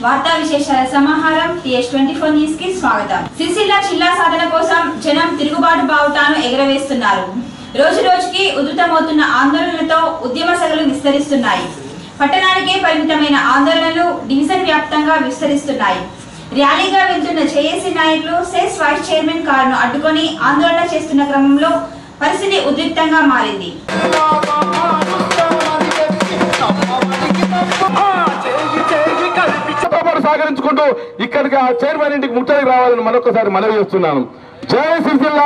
వార్తా విశేషాల సమాహారం TH24 న్యూస్ కి స్వాగతం. సిరిసిల్ల జిల్లా సాధన కోసం జనం తిరుగుబాటు బావుటాను ఎగరవేస్తున్నారు. రోజు రోజుకి ఉధృతమవుతున్న ఆందోళనలతో ఉద్యమ సగలు విస్తరిస్తున్నాయి. పట్టణానికే పరిమితమైన ఆందోళనలు డివిజన్ వ్యాప్తంగా విస్తరిస్తున్నాయి. ర్యాలీగా వెళ్తున్న జేఏసీ నాయకులు సెస్ వైస్ చైర్మన్ కారును అడ్డుకొని ఆందోళన చేస్తున్న క్రమంలో పరిస్థితి ఉద్రిక్తంగా మారింది. సాగరించుకుంటూ ఇక్కడికి ఆ చైర్మన్ ఇంటికి ముట్టడికి రావాలని మరొకసారి మనవి చేస్తున్నాను. జై సిరిసిల్ల.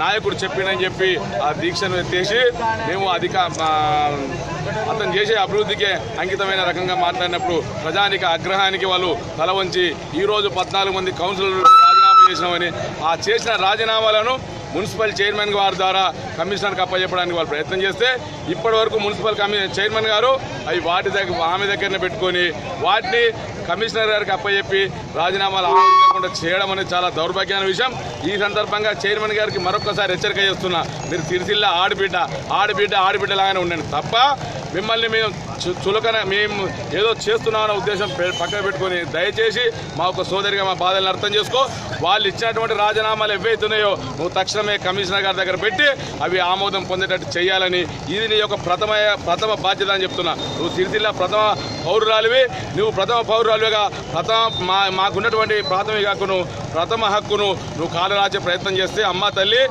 నాయకుడు చెప్పినని చెప్పి ఆ దీక్షను ఎత్తేసి మేము అతను చేసే అభివృద్ధికే అంకితమైన రకంగా మాట్లాడినప్పుడు ప్రజానిక ఆగ్రహానికి వాళ్ళు తల వంచి ఈరోజు 14 మంది కౌన్సిలర్లు రాజీనామా చేసినామని ఆ చేసిన రాజీనామాలను మున్సిపల్ చైర్మన్ గారి ద్వారా కమిషనర్కి అప్పచెప్పడానికి వాళ్ళు ప్రయత్నం చేస్తే ఇప్పటి వరకు మున్సిపల్ చైర్మన్ గారు అవి ఆమె దగ్గరనే పెట్టుకొని వాటిని కమిషనర్ గారికి అప్పచెప్పి రాజీనామాలు ఆమోదించకుండా చేయడం అనేది చాలా దౌర్భాగ్యమైన విషయం. ఈ సందర్భంగా చైర్మన్ గారికి మరొకసారి హెచ్చరిక చేస్తున్నా, మీరు సిరిసిల్ల ఆడబిడ్డలాగానే ఉండండి తప్ప మిమ్మల్ని మేము చులకన మేము ఏదో చేస్తున్నామన్న ఉద్దేశం పక్కన పెట్టుకొని దయచేసి మా ఒక సోదరిగా మా బాధలను అర్థం చేసుకో. వాళ్ళు ఇచ్చినటువంటి రాజీనామాలు ఏవైతున్నాయో నువ్వు తక్షణమే కమిషనర్ గారి దగ్గర పెట్టి అవి ఆమోదం పొందేటట్టు చేయాలని, ఇది నీ యొక్క ప్రథమ బాధ్యత అని చెప్తున్నా. నువ్వు సిరిసిల్ల ప్రథమ పౌరురాలివి, నువ్వు ప్రథమ పౌరురాలుగా మాకున్నటువంటి ప్రాథమిక హక్కును ప్రథమ హక్కును నువ్వు కాలరాచే ప్రయత్నం చేస్తే అమ్మ తల్లి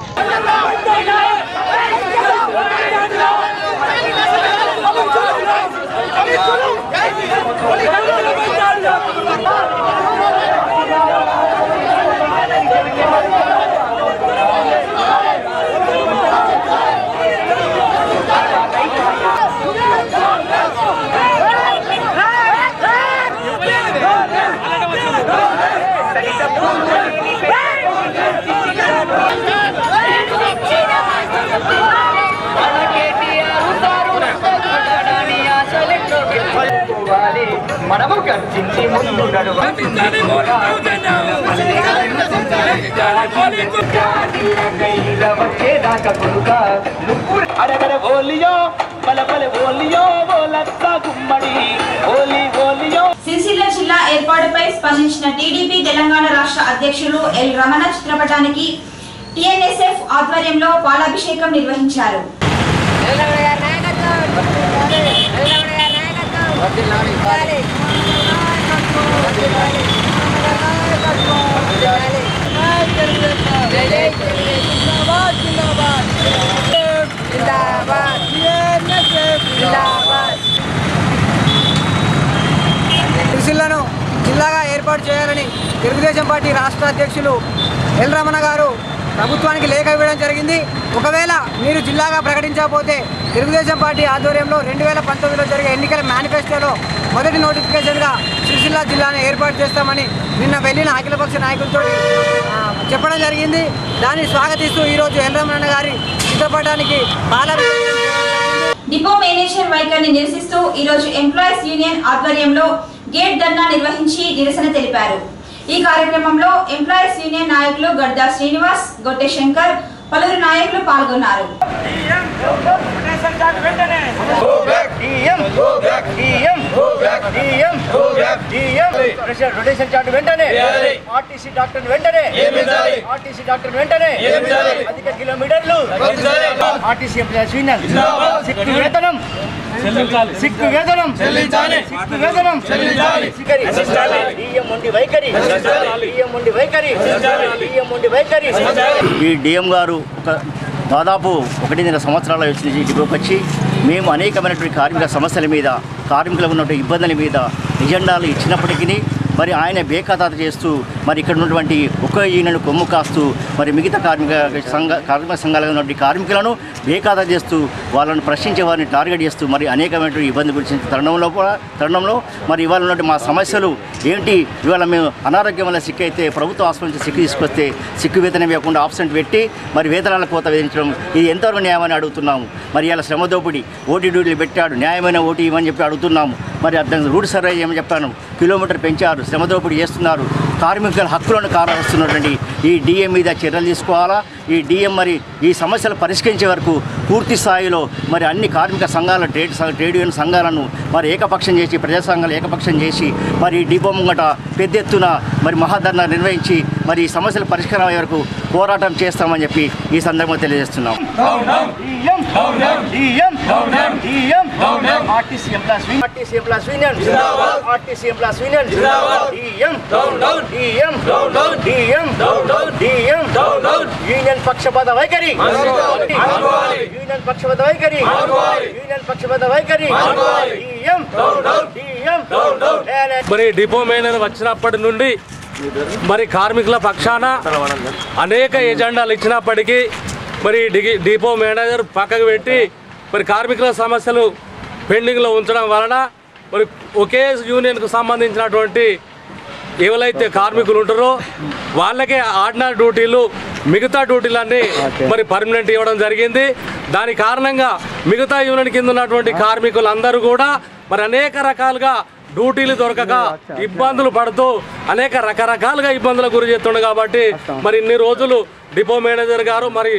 మనము గర్జించి ముందు వచ్చేదాకా కొడుక నువ్వు అడగడ ఓలియో బలబల ఓలియో ఓలత్తా గుమ్మడి ఓలి ఓలియో. సిరిసిల్ల జిల్లా ఏర్పాటుపై స్పందించిన టీడీపీ తెలంగాణ రాష్ట్ర అధ్యక్షులు ఎల్ రమణ చిత్రపటానికి TNSF ఆధ్వర్యంలో పాలాభిషేకం నిర్వహించారు. సిరిసిల్లను జిల్లాగా ఏర్పాటు చేయాలని తెలుగుదేశం పార్టీ రాష్ట్ర అధ్యక్షులు ఎల్ రమణ గారు ప్రభుత్వానికి లేఖ ఇవ్వడం జరిగింది. ఒకవేళ మీరు జిల్లాగా ప్రకటించకపోతే తెలుగుదేశం పార్టీ ఆధ్వర్యంలో 2019లో జరిగే ఎన్నికల మేనిఫెస్టోలో మొదటి నోటిఫికేషన్గా సిరిసిల్ల జిల్లాను ఏర్పాటు చేస్తామని నిన్న వెళ్ళిన అఖిలపక్ష నాయకులతో చెప్పడం జరిగింది. దాన్ని స్వాగతిస్తూ ఈరోజు ఎల్ రమణ గారి చిత్రపటానికి డిపో మేనేజర్ వైఖరిని నిరసిస్తూ ఈరోజు ఎంప్లాయీస్ యూనియన్ ఆధ్వర్యంలో గేట్ ధర్నా నిర్వహించి నిరసన తెలిపారు. ఈ కార్యక్రమంలో ఎంప్లాయీస్ యూనియన్ నాయకులు గడ్డా శ్రీనివాస్, గొట్టె శంకర్, పలువురు నాయకులు పాల్గొన్నారు. రొటేషన్ చార్ట్ వెంటనే, ఆర్టీసీ డాక్టర్ వెంటనే, అధిక కిలోమీటర్లు, ఆర్టీసీ వేతనం సిక్కు వేతనం చెల్లించాలి. సిక్కు వేతనం చెల్లించాలి. డిఎం ఉండి వైఖరి, డిఎం ఉండి వైఖరి, డిఎం ఉండి వైఖరి. ఈ డిఎం గారు దాదాపు 1.5 సంవత్సరాల వచ్చి డిపోకి వచ్చి మేము అనేకమైనటువంటి కార్మిక సమస్యల మీద, కార్మికులకు ఉన్నటువంటి ఇబ్బందుల మీద ఎజెండాలు ఇచ్చినప్పటికీ మరి ఆయన బేఖాతా చేస్తూ మరి ఇక్కడ ఉన్నటువంటి ఒక్క యూనియన్ కొమ్ము కాస్తూ మరి మిగతా కార్మిక సంఘాలుగా ఉన్నటువంటి కార్మికులను బేఖాతా చేస్తూ వాళ్ళను ప్రశ్నించే వారిని టార్గెట్ చేస్తూ మరి అనేకమైనటువంటి ఇబ్బంది గురించి తరుణంలో మరి ఇవాళ ఉన్నటువంటి మా సమస్యలు ఏంటి, ఇవాళ మేము అనారోగ్యం వల్ల సిక్కు అయితే ప్రభుత్వ హాస్పిటల్ నుంచి సిక్కు తీసుకొస్తే సిక్కు వేతనం ఇవ్వకుండా ఆబ్సెంట్ పెట్టి మరి వేతనాల కోత విధించడం ఇది ఎంతవరకు న్యాయమని అడుగుతున్నాము. మరి ఇలా శ్రమ దోపిడీ ఓటీ డ్యూటీలు పెట్టాడు, న్యాయమైన ఓటీ ఇవ్వని చెప్పి అడుగుతున్నాము. మరి అర్థం రూట్ సర్వే చేయమని చెప్పాను, కిలోమీటర్ పెంచారు, శ్రమ దోపిడీ చేస్తున్నారు, కార్మికుల హక్కులను కారవస్తున్నటువంటి ఈ డిఎం మీద చర్యలు తీసుకోవాలా. ఈ డిఎం మరి ఈ సమస్యలు పరిష్కరించే వరకు పూర్తి స్థాయిలో మరి అన్ని కార్మిక సంఘాల ట్రేడ్ యూనియన్ సంఘాలను మరి ఏకపక్షం చేసి, ప్రజా సంఘాలు ఏకపక్షం చేసి మరి డిపో ముంగట పెద్ద ఎత్తున మరి మహాధర్నా నిర్వహించి మరి ఈ సమస్యల పరిష్కారం అయ్యే వరకు పోరాటం చేస్తామని చెప్పి ఈ సందర్భంగా తెలియజేస్తున్నాం. యూనియన్ పక్షపాత వైఖరి, యూనియన్ పక్షపాత వైఖరి, యూనియన్ పక్షపాత వైఖరి. మరి డిపో మేనేజర్ వచ్చినప్పటి నుండి మరి కార్మికుల పక్షాన అనేక ఎజెండాలు ఇచ్చినప్పటికీ మరి డిపో మేనేజర్ పక్కకు పెట్టి మరి కార్మికుల సమస్యలు పెండింగ్లో ఉంచడం వలన మరి ఒకే యూనియన్కు సంబంధించినటువంటి ఎవరైతే కార్మికులు ఉంటారో వాళ్ళకే ఆర్డినరీ డ్యూటీలు, మిగతా డ్యూటీలన్నీ మరి పర్మనెంట్ ఇవ్వడం జరిగింది. దాని కారణంగా మిగతా యూనియన్ కింద ఉన్నటువంటి కార్మికులందరూ కూడా మరి అనేక రకాలుగా డ్యూటీలు దొరకక ఇబ్బందులు పడుతూ అనేక రకరకాలుగా ఇబ్బందులకు గురి చేస్తుండే కాబట్టి మరి ఇన్ని రోజులు డిపో మేనేజర్ గారు మరి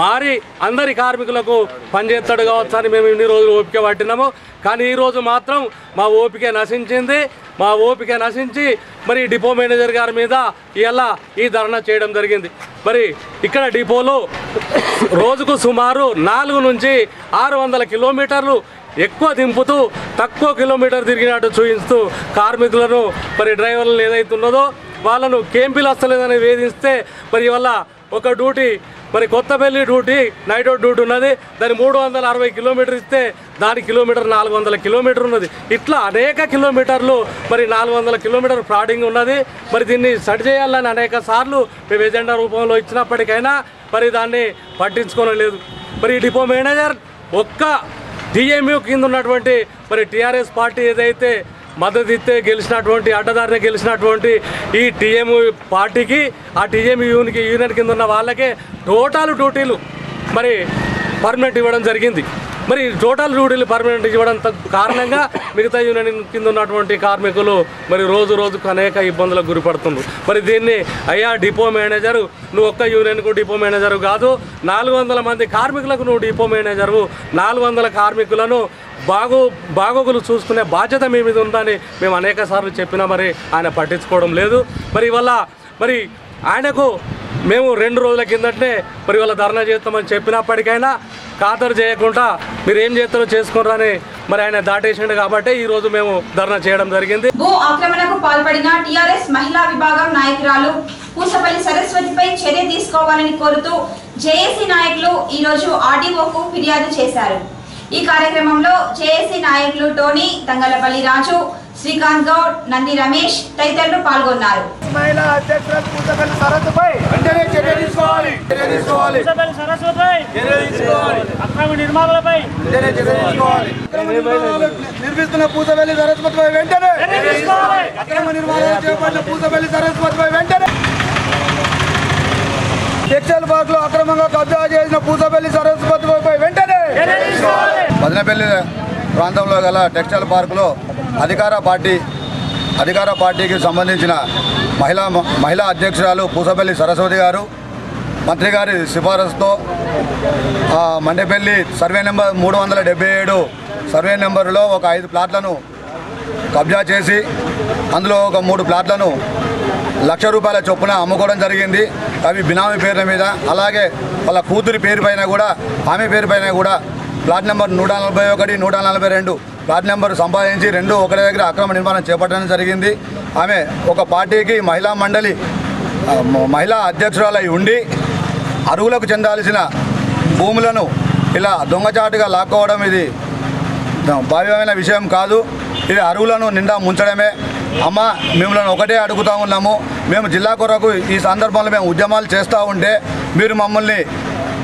మారి అందరి కార్మికులకు పనిచేస్తాడు కావచ్చు అని మేము ఇన్ని రోజులు ఓపిక పట్టినాము. కానీ ఈరోజు మాత్రం మా ఓపిక నశించింది. మా ఓపిక నశించి మరి డిపో మేనేజర్ గారి మీద ఇలా ఈ ధర్నా చేయడం జరిగింది. మరి ఇక్కడ డిపోలో రోజుకు సుమారు 400 నుంచి 600 కిలోమీటర్లు ఎక్కువ దింపుతూ తక్కువ కిలోమీటర్ తిరిగినట్టు చూపిస్తూ కార్మికులను మరి డ్రైవర్లను ఏదైతే ఉన్నదో వాళ్ళను కేంపీలు వస్తలేదని వేధిస్తే మరి వల్ల ఒక డ్యూటీ మరి Kothapalli duty night out duty ఉన్నది, దాన్ని 360 కిలోమీటర్ ఇస్తే దాని కిలోమీటర్ 400 కిలోమీటర్ ఉన్నది. ఇట్లా అనేక కిలోమీటర్లు మరి 400 కిలోమీటర్ ఫ్రాడింగ్ ఉన్నది. మరి దీన్ని సరి చేయాలని అనేక సార్లు మేము ఎజెండా రూపంలో ఇచ్చినప్పటికైనా మరి దాన్ని పట్టించుకోలేదు. మరి డిపో మేనేజర్ ఒక్క డిఎంయూ కింద ఉన్నటువంటి మరి టీఆర్ఎస్ పార్టీ ఏదైతే మద్దతు ఇస్తే గెలిచినటువంటి అడ్డదారిన గెలిచినటువంటి ఈ టీఎంయూ పార్టీకి, ఆ టీఎంయూ యూనియన్ కింద ఉన్న వాళ్ళకే టోటల్ డ్యూటీలు మరి పర్మనెంట్ ఇవ్వడం జరిగింది. మరి టోటల్ డ్యూటీలు పర్మనెంట్ ఇవ్వడం కారణంగా మిగతా యూనియన్ కింద ఉన్నటువంటి కార్మికులు మరి రోజు రోజుకు అనేక ఇబ్బందులకు గురిపడుతున్నారు. మరి దీన్ని అయ్యా డిపో మేనేజరు, నువ్వు ఒక్క యూనియన్కు డిపో మేనేజరు కాదు, 400 మంది కార్మికులకు నువ్వు డిపో మేనేజరు, 400 కార్మికులను బాగోగులు చూసుకునే బాధ్యత మీ మీద ఉందని మేము అనేక సార్లు చెప్పినా మరి ఆయన పట్టించుకోవడం లేదు. మరి ఇవాళ మరి ఆయనకు మేము 2 రోజుల కిందటనే మరి ఇవాళ ధర్నా చేస్తామని చెప్పినప్పటికైనా ఖాతరు చేయకుండా మీరు ఏం చేస్తారో చేసుకోరని మరి ఆయన దాటేసిండు కాబట్టి ఈ రోజు మేము ధర్నా చేయడం జరిగింది. భూ ఆక్రమణకు పాల్పడిన టీఆర్ఎస్ మహిళా విభాగం నాయకురాలు పూసపల్లి సరస్వతిపై చర్య తీసుకోవాలని కోరుతూ జేఏసీ నాయకులు ఈ రోజు ఆర్డీఓకు ఫిర్యాదు చేశారు. ఈ కార్యక్రమంలో జేఏసీ నాయకులు టోనీ, తంగలపల్లి రాజు, శ్రీకాంత్ గౌడ్, నంది రమేష్ తదితరులు పాల్గొన్నారు. మహిళా అధ్యక్షురాలు పూసపల్లి సరస్వతిపై వెంటనే చర్య తీసుకోవాలి. పూసపల్లి సరస్వతిపై చర్య తీసుకోవాలి. అక్రమ నిర్మాణాలపై వెంటనే చర్య తీసుకోవాలి. నిర్మిస్తున్న పూసపల్లి సరస్వతిపై వెంటనే చర్య తీసుకోవాలి. అక్రమ నిర్మాణాలు చేపట్టిన పూసపల్లి సరస్వతిపై వెంటనే. టెక్స్టైల్ పార్క్ లో అక్రమంగా కబ్జా చేసిన పూసపల్లి సరస్వతిపై వెంటనే. మదనపల్లి ప్రాంతంలో గల టెక్స్టైల్ పార్కులో అధికార పార్టీకి సంబంధించిన మహిళా అధ్యక్షురాలు పూసపల్లి సరస్వతి గారు మంత్రి గారి సిఫారసుతో మండేపల్లి సర్వే నెంబర్ 377 సర్వే నెంబర్లో ఒక 5 ప్లాట్లను కబ్జా చేసి అందులో ఒక 3 ప్లాట్లను ₹1,00,000 చొప్పున అమ్ముకోవడం జరిగింది. అవి బినామీ పేర్ల మీద, అలాగే వాళ్ళ కూతురి పేరు పైన కూడా, ఆమె పేరు పైన కూడా ప్లాట్ నెంబర్ 141, 142 ప్లాట్ నెంబర్ సంపాదించి 2 ఒకటి దగ్గర అక్రమ నిర్మాణం చేపట్టడం జరిగింది. ఆమె ఒక పార్టీకి మహిళా మండలి మహిళా అధ్యక్షురాలై ఉండి అరువులకు చెందాల్సిన భూములను ఇలా దొంగచాటుగా లాక్కోవడం ఇది భావ్యమైన విషయం కాదు. ఇది అరువులను నిండా ముంచడమే. అమ్మ, మిమ్మల్ని ఒకటే అడుగుతూ ఉన్నాము. మేము జిల్లా కొరకు ఈ సందర్భంలో మేము ఉద్యమాలు చేస్తూ ఉంటే మీరు మమ్మల్ని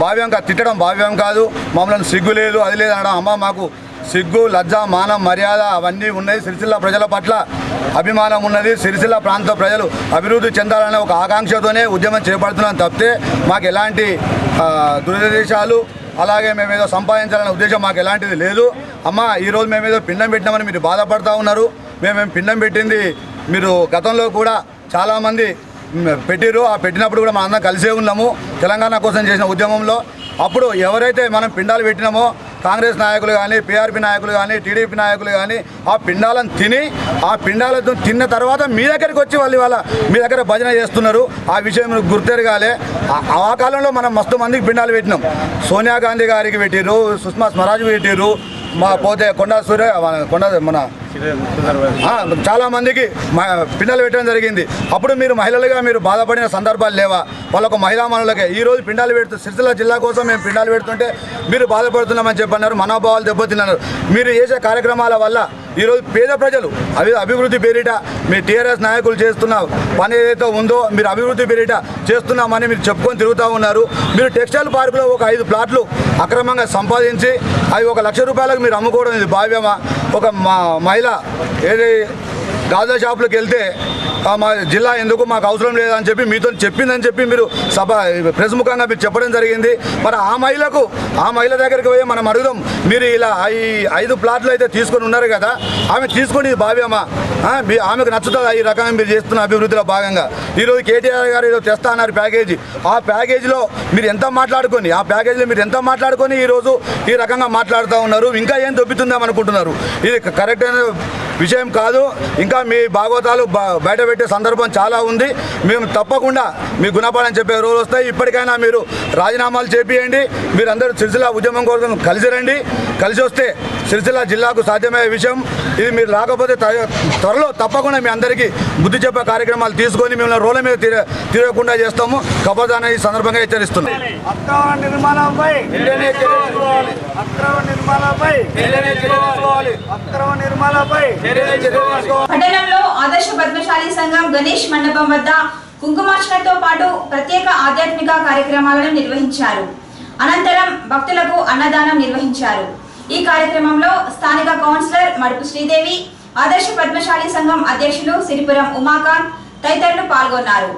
భావ్యంగా తిట్టడం భావ్యం కాదు. మమ్మల్ని సిగ్గు లేదు, అది లేదు అనడం. అమ్మ, మాకు సిగ్గు, లజ్జ, మానం, మర్యాద అవన్నీ ఉన్నాయి. సిరిసిల్ల ప్రజల పట్ల అభిమానం ఉన్నది. సిరిసిల్ల ప్రాంత ప్రజలు అభివృద్ధి చెందాలనే ఒక ఆకాంక్షతోనే ఉద్యమం చేపడుతున్నాం తప్పితే మాకు ఎలాంటి దురుద్దేశాలు అలాగే మేమేదో సంపాదించాలనే ఉద్దేశం మాకు ఎలాంటిది లేదు. అమ్మ, ఈరోజు మేమేదో పిండం పెట్టినామని మీరు బాధపడుతూ ఉన్నారు. మేమేం పిండం పెట్టింది మీరు గతంలో కూడా చాలామంది పెట్టిరు. ఆ పెట్టినప్పుడు కూడా మనం అందరం కలిసే ఉన్నాము తెలంగాణ కోసం చేసిన ఉద్యమంలో. అప్పుడు ఎవరైతే మనం పిండాలు పెట్టినామో కాంగ్రెస్ నాయకులు కానీ, పీఆర్పీ నాయకులు కానీ, టీడీపీ నాయకులు కానీ ఆ పిండాలను తిని ఆ పిండాలతో తిన్న తర్వాత మీ దగ్గరికి వచ్చి వాళ్ళు ఇవాళ మీ దగ్గర భజన చేస్తున్నారు. ఆ విషయం గుర్తెరగాలి. ఆ కాలంలో మనం మస్తు మందికి పిండాలు పెట్టినాం. సోనియా గాంధీ గారికి పెట్టిరు, సుష్మా స్వరాజ్ పెట్టిరు, మా పోతే మన చాలామందికి పిండాలు పెట్టడం జరిగింది. అప్పుడు మీరు మహిళలుగా మీరు బాధపడిన సందర్భాలు లేవా? వాళ్ళకు మహిళా మనులకే ఈరోజు పిండాలు పెడుతూ సిరిసిల్ల జిల్లా కోసం మేము పిండాలు పెడుతుంటే మీరు బాధపడుతున్నామని చెప్పన్నారు. మనోభావాలు దెబ్బతిన్నారు. మీరు చేసే కార్యక్రమాల వల్ల ఈరోజు పేద ప్రజలు అభివృద్ధి పేరిట మీ టీఆర్ఎస్ నాయకులు చేస్తున్న పని ఏదైతే ఉందో మీరు అభివృద్ధి పేరిట చేస్తున్నామని మీరు చెప్పుకొని తిరుగుతూ ఉన్నారు. మీరు టెక్స్టైల్ పార్కులో ఒక 5 ప్లాట్లు అక్రమంగా సంపాదించి అవి 1 లక్ష రూపాయలకు మీరు అమ్ముకోవడం ఇది భావ్యమా? ఒక మహిళ ఏది గాజుల షాపులకు వెళ్తే మా జిల్లా ఎందుకు మాకు అవసరం లేదని చెప్పి మీతో చెప్పిందని చెప్పి మీరు ప్రెస్ ముఖంగా మీరు చెప్పడం జరిగింది. మరి ఆ మహిళ దగ్గరికి పోయి మనం అడుగుదాం. మీరు ఇలా ఈ 5 ప్లాట్లు అయితే తీసుకొని ఉన్నారు కదా, ఆమె తీసుకొని ఇది భావ్యమా? ఆమెకు నచ్చుతుందా ఈ రకంగా మీరు చేస్తున్న అభివృద్ధిలో భాగంగా? ఈరోజు కేటీఆర్ గారు ఏదో తెస్తా అన్నారు ప్యాకేజీ. ఆ ప్యాకేజీలో మీరు ఎంత మాట్లాడుకొని ఈరోజు ఈ రకంగా మాట్లాడుతూ ఉన్నారు. ఇంకా ఏం దొబ్బుతుందాం అనుకుంటున్నారు? ఇది కరెక్ట్ అయిన విషయం కాదు. ఇంకా మీ భాగవతాలు బయట పెట్టే సందర్భం చాలా ఉంది. మేము తప్పకుండా మీ గుణపాఠం చెప్పే రోజులు వస్తాయి. ఇప్పటికైనా మీరు రాజీనామాలు చేపియండి. మీరందరూ సిరిసిల్ల ఉద్యమం కోసం కలిసి రండి. కలిసి వస్తే సిరిసిల్ల జిల్లాకు సాధ్యమయ్యే విషయం ఇది. మీరు రాకపోతే త్వరలో తప్పకుండా మీ అందరికీ బుద్ధి చెప్పే కార్యక్రమాలు తీసుకొని మిమ్మల్ని రోడ్ల మీద తిరగకుండా చేస్తాము. ఖబర్దార్ ఈ సందర్భంగా హెచ్చరిస్తున్నాం. పట్టణంలో ఆదర్శ పద్మశాలి సంఘం గణేష్ మండపం వద్ద కుంకుమార్చనతో పాటు ప్రత్యేక ఆధ్యాత్మిక కార్యక్రమాలను నిర్వహించారు. అనంతరం భక్తులకు అన్నదానం నిర్వహించారు. ఈ కార్యక్రమంలో స్థానిక కౌన్సిలర్ మడుపు శ్రీదేవి, ఆదర్శ పద్మశాలి సంఘం అధ్యక్షులు సిరిపురం ఉమాకాంత్ తదితరులు పాల్గొన్నారు.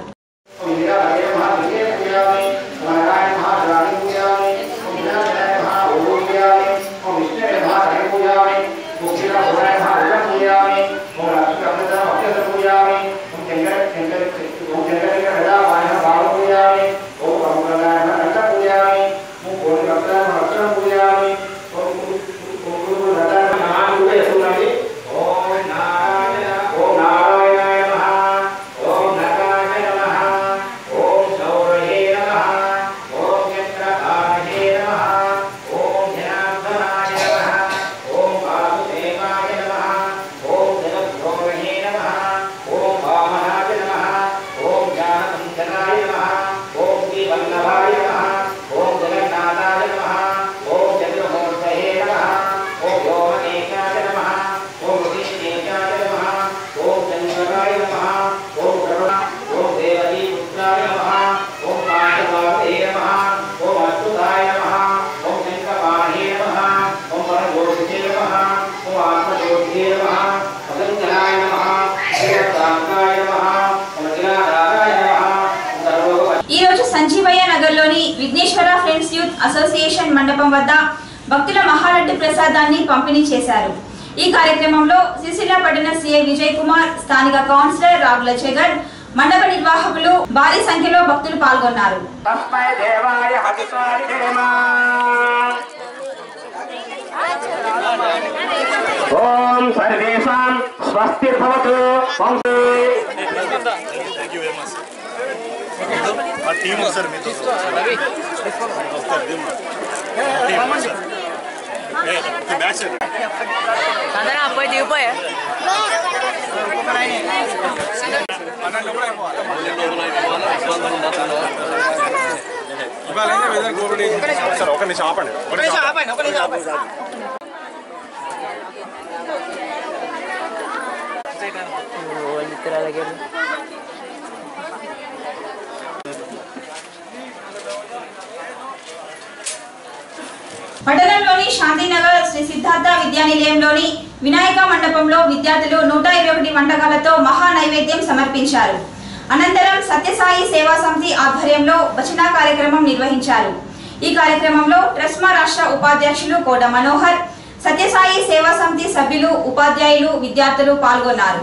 విఘ్నేశ్వర ఫ్రెండ్స్ యూత్ అసోసియేషన్ మండపం వద్ద భక్తుల మహాలడ్డు ప్రసాదాన్ని పంపిణీ చేశారు. ఈ కార్యక్రమంలో సిరిసిల్ల పట్టణ సీఐ విజయ్ కుమార్, స్థానిక కౌన్సిలర్ రాగుల జగన్, మండప నిర్వాహకులు భారీ సంఖ్యలో భక్తులు పాల్గొన్నారు. ఓం సర్వేషాం స్వస్తిర్భవతు. ఆ టీం ఒకసారి మీతో పట్టణంలోని శాంతినగర్ శ్రీ సిద్ధార్థ విద్యానిలయంలోని వినాయక మండపంలో విద్యార్థులు 121 వంటకాలతో మహా నైవేద్యం సమర్పించారు. అనంతరం సత్యసాయి సేవా సమితి ఆధ్వర్యంలో భజన కార్యక్రమం నిర్వహించారు. ఈ కార్యక్రమంలో ట్రస్మా రాష్ట్ర ఉపాధ్యక్షులు కోట మనోహర్, సత్యసాయి సేవా సమితి సభ్యులు, ఉపాధ్యాయులు, విద్యార్థులు పాల్గొన్నారు.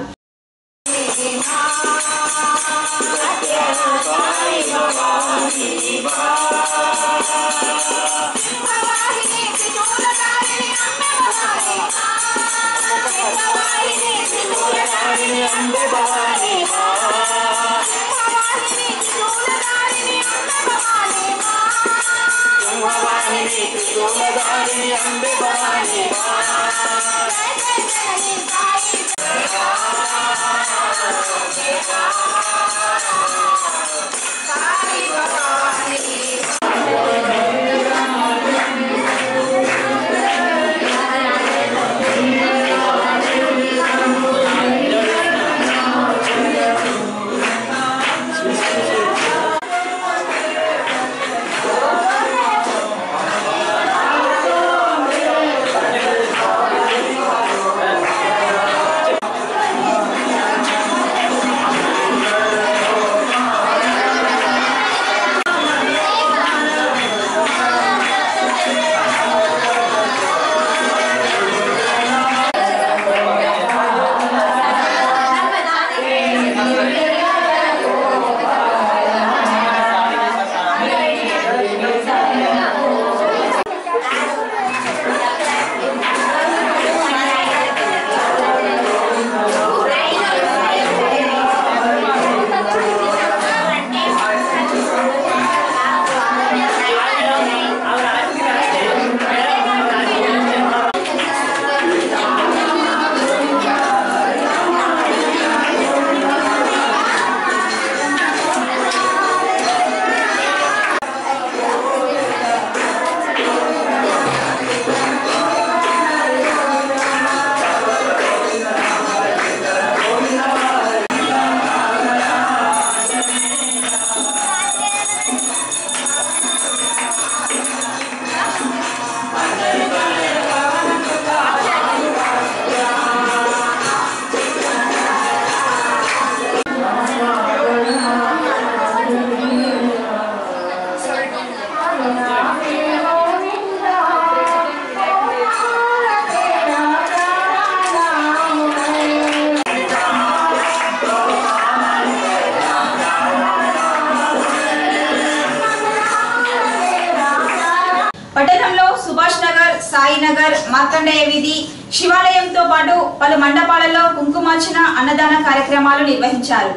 పట్టణంలో సుభాష్ నగర్, సాయినగర్, మార్కండేయ వీధి, శివాలయంతో పాటు పలు మండపాలలో కుంకుమార్చన, అన్నదాన కార్యక్రమాలు నిర్వహించారు.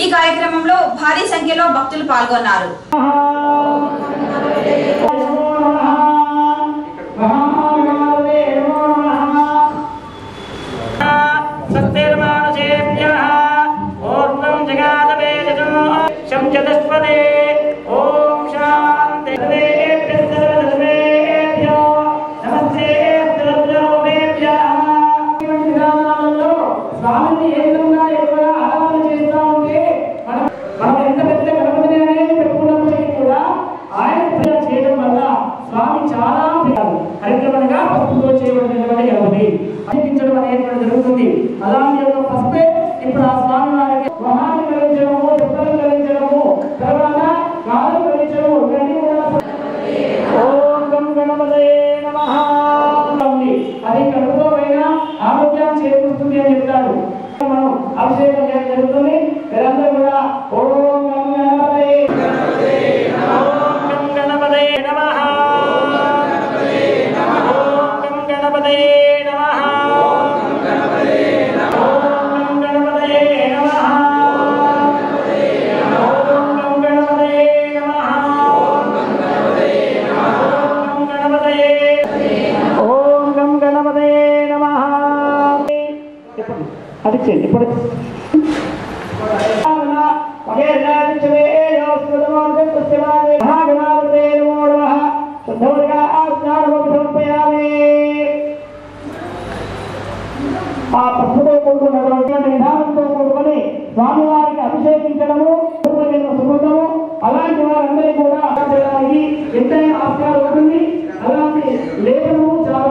ఈ కార్యక్రమంలో భారీ సంఖ్యలో భక్తులు పాల్గొన్నారు. జరుగుతుంది. అలాంటి యొక్క పసుపే ఇప్పుడు ఆ స్వామి వారికి వాహనం కలిగించడము, చెప్పలు కలిగించడము, తర్వాత ఆ పసుపుతో కూడుకున్నటువంటి విధానంతో కూడుకొని స్వామివారికి అభిషేకించడము సుగతము అలాంటి వారందరినీ కూడా చేయడానికి ఎంతైనా ఆస్కారం ఉంటుంది. అలాంటి లేఖనము చాలా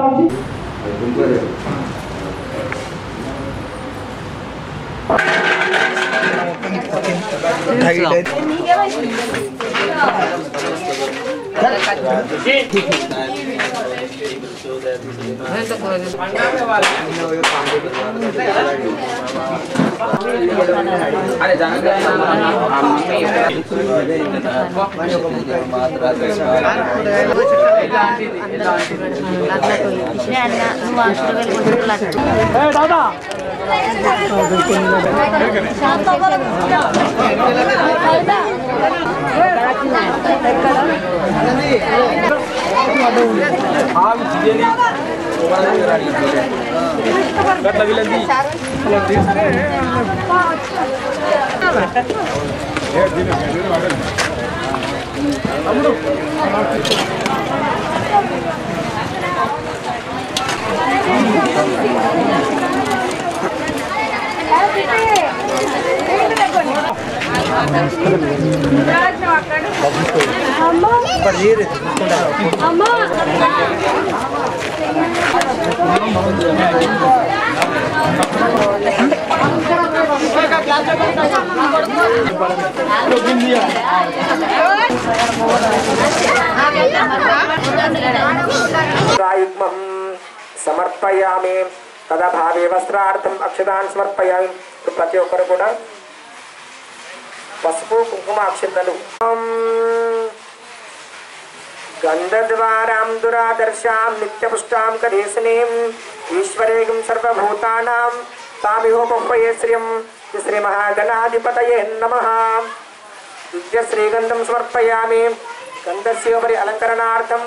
సమర్పయామి తదా భావే వస్త్రార్థం అక్షతాన్ సమర్పయామి. ప్రతి ఒక్కరు కూడా పసుపు కుంకుమ అక్షతలు గంధద్వారాం దురాదర్శాం నిత్యపుష్టాం కదేశనీం ఈశ్వరేగం సర్వభూతానాం తామిహోపహ్వయే శ్రియం శ్రీ మహాగణాధిపతయే నమః. దివ్యశ్రీగంధం సమర్పయామి. గంధస్యోపరి అలంకరణార్థం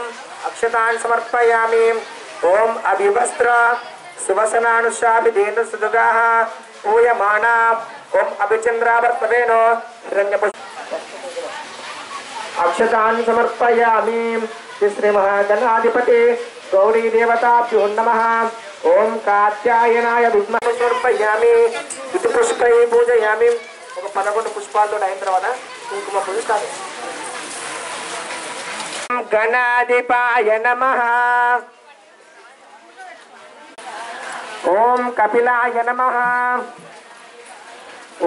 అక్షతాన్ సమర్పయామి. ఓం అభివస్త్ర సువసనానుషాభిధేను సుదగాః ఊయమానా. ఓం అభిచంద్రావర్తవేనో హిరణ్యపుష్ప అక్షతాన్ సమర్పయామి. శ్రీ మహాగణాధిపతి గౌరీ దేవతాభ్యో నమః. ఓం కాత్యాయనాయ విద్మహే సమర్పయామి. ఇది పుష్పై పూజయామి. ఒక 11 పుష్పాలతో అయిన తర్వాత కుంకుమ పూజ స్టార్ట్. గణాధిపాయ నమః. ఓం కపిలాయ నమః.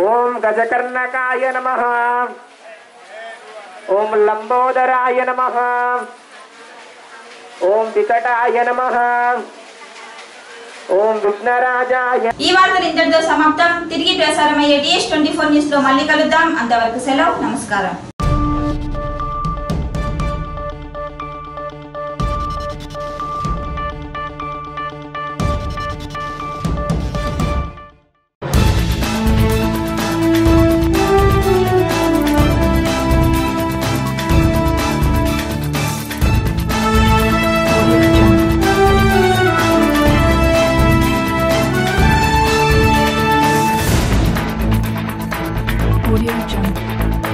ఓం గజకర్ణకాయ నమః. ఓం లంబోదరాయ నమః. ఓం వికటాయ నమః. ఓం విఘ్నరాజాయ. ఈ వార్తలు ఇంతటితో సమాప్తం. తిరిగి ప్రసారమయ్యే DS24 న్యూస్ లో మళ్ళీ కలుద్దాం. అంతవరకు సెలవు. నమస్కారం. Audio Jungle.